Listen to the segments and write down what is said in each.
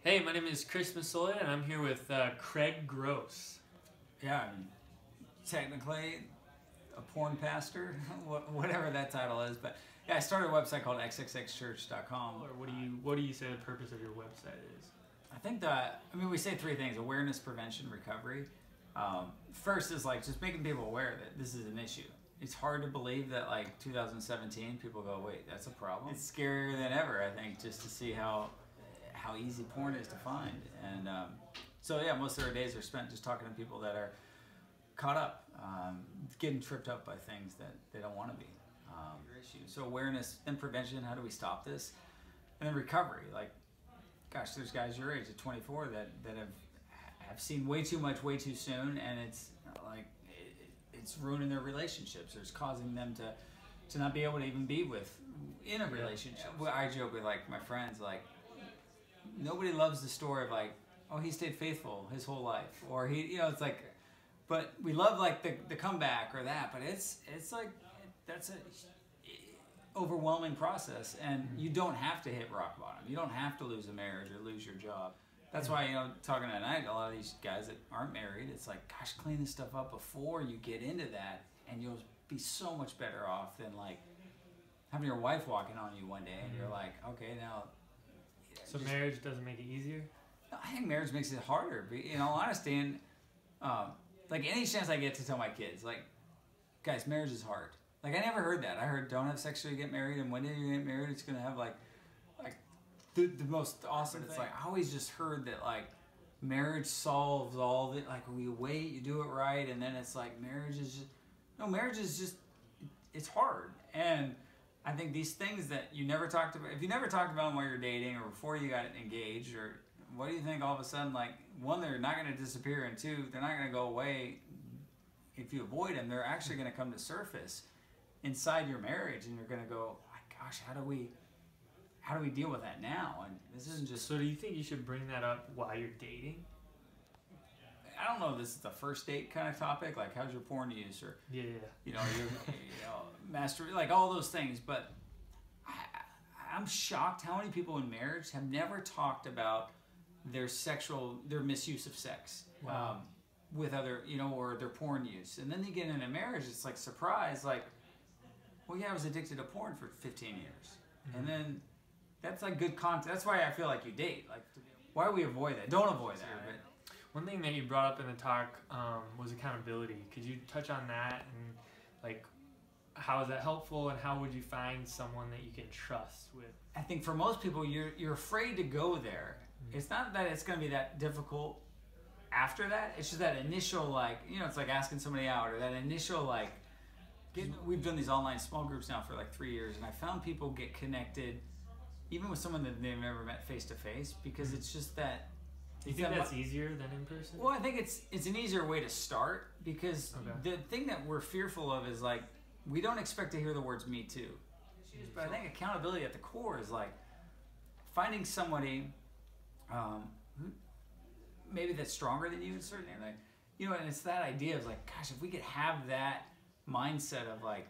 Hey, my name is Chris Massoya, and I'm here with Craig Gross. Yeah, technically a porn pastor, whatever that title is. But yeah, I started a website called XXXCHURCH.com. Or what do you say the purpose of your website is? I think that, we say three things: awareness, prevention, recovery. First is like just making people aware that this is an issue. It's hard to believe that like 2017 people go, wait, that's a problem. It's scarier than ever, I think, just to see how easy porn is to find. And so yeah, most of our days are spent just talking to people that are caught up, getting tripped up by things that they don't want to be. So awareness and prevention, how do we stop this? And then recovery, like, gosh, there's guys your age at 24 that have seen way too much way too soon, and it's like it's ruining their relationships, or it's causing them to not be able to even be in a relationship. Well, I joke with like my friends, like, nobody loves the story of like, oh, he stayed faithful his whole life, or he, it's like, but we love like the comeback or that, but it's like that's a overwhelming process, and you don't have to hit rock bottom. You don't have to lose a marriage or lose your job. That's why, talking tonight, a lot of these guys that aren't married, it's like, gosh, clean this stuff up before you get into that, and you'll be so much better off than like having your wife walking on you one day and you're like, okay, now. So marriage doesn't make it easier? I think marriage makes it harder, in all honesty. And like any chance I get to tell my kids, like, guys, marriage is hard. Like, I never heard that. I heard don't have sex till you get married, and when you get married, it's gonna have like the most awesome thing. It's like, I always just heard that like marriage solves all the, like, when you wait, you do it right, and then it's like marriage is just it's hard. And I think these things that you never talked about, if you never talked about them while you're dating or before you got engaged, or what do you think all of a sudden, like, one, they're not going to disappear, and two, they're not going to go away if you avoid them. They're actually going to come to surface inside your marriage, and you're going to go, my gosh, how do we deal with that now? And this isn't just... So do you think you should bring that up while you're dating? I don't know if this is the first date kind of topic, like how's your porn use, or master, like all those things. But I'm shocked how many people in marriage have never talked about their misuse of sex. Wow. With other, or their porn use. And then they get in a marriage, it's like surprise, like, well, yeah, I was addicted to porn for 15 years. Mm-hmm. And then that's like good content. That's why I feel like you date. Like, why do we avoid that? Don't avoid that. But one thing that you brought up in the talk was accountability. Could you touch on that, and like, how is that helpful, and how would you find someone that you can trust with? I think for most people, you're afraid to go there. Mm-hmm. It's not that it's going to be that difficult after that. It's just that initial, like, it's like asking somebody out, or that initial, like, we've done these online small groups now for like 3 years, and I found people get connected even with someone that they've never met face to face, because it's just that. Do you think that's easier than in person? Well, I think it's an easier way to start, because the thing that we're fearful of is like, we don't expect to hear the words "me too," but I think accountability at the core is like finding somebody who maybe that's stronger than you in certain areas, and it's that idea of like, gosh, if we could have that mindset of like,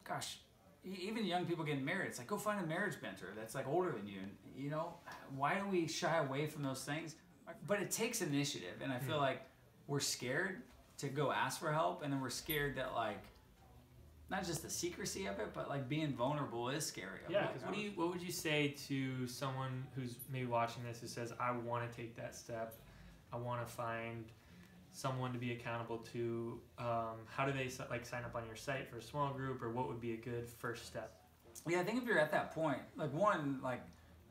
gosh, even young people getting married, it's like, go find a marriage mentor that's like older than you, and why do we shy away from those things? But it takes initiative, and I feel like we're scared to go ask for help, and then we're scared that, like, not just the secrecy of it, but like being vulnerable is scary. Yeah. What would you say to someone who's maybe watching this who says, I want to take that step, I want to find someone to be accountable to? How do they like sign up on your site for a small group, or what would be a good first step? Yeah, I think if you're at that point, like, one, like,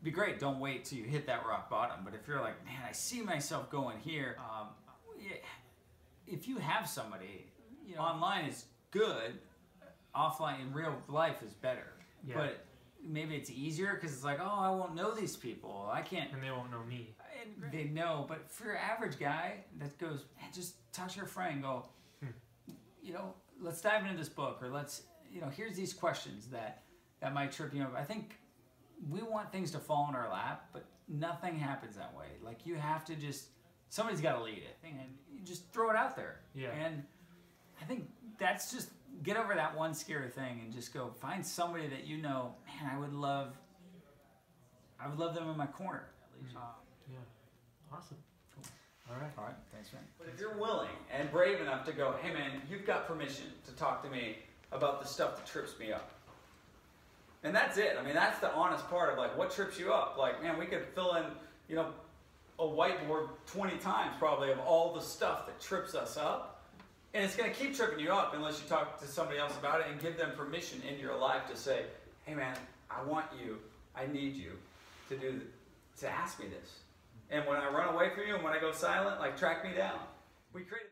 be great, don't wait till you hit that rock bottom. But if you're like, man, I see myself going here, if you have somebody, online is good, offline in real life is better. Yeah. But maybe it's easier because it's like, oh, I won't know these people, I can't, and they won't know me. And they know, but for your average guy that goes, man, just talk to your friend and go, let's dive into this book, or let's, here's these questions that might trip you up. I think we want things to fall in our lap, but nothing happens that way. Like, you have to somebody's got to lead it, and you just throw it out there. Yeah. And I think that's just, get over that one scary thing and just go find somebody that man, I would love them in my corner. Yeah. Awesome. Cool. All right. All right. Thanks, man. But if you're willing and brave enough to go, hey man, you've got permission to talk to me about the stuff that trips me up. And that's it. I mean, that's the honest part of like what trips you up. Like, man, we could fill in, you know, a whiteboard 20 times probably of all the stuff that trips us up. And it's going to keep tripping you up unless you talk to somebody else about it and give them permission in your life to say, hey man, I want you, I need you to ask me this. And when I run away from you and when I go silent, like track me down. We created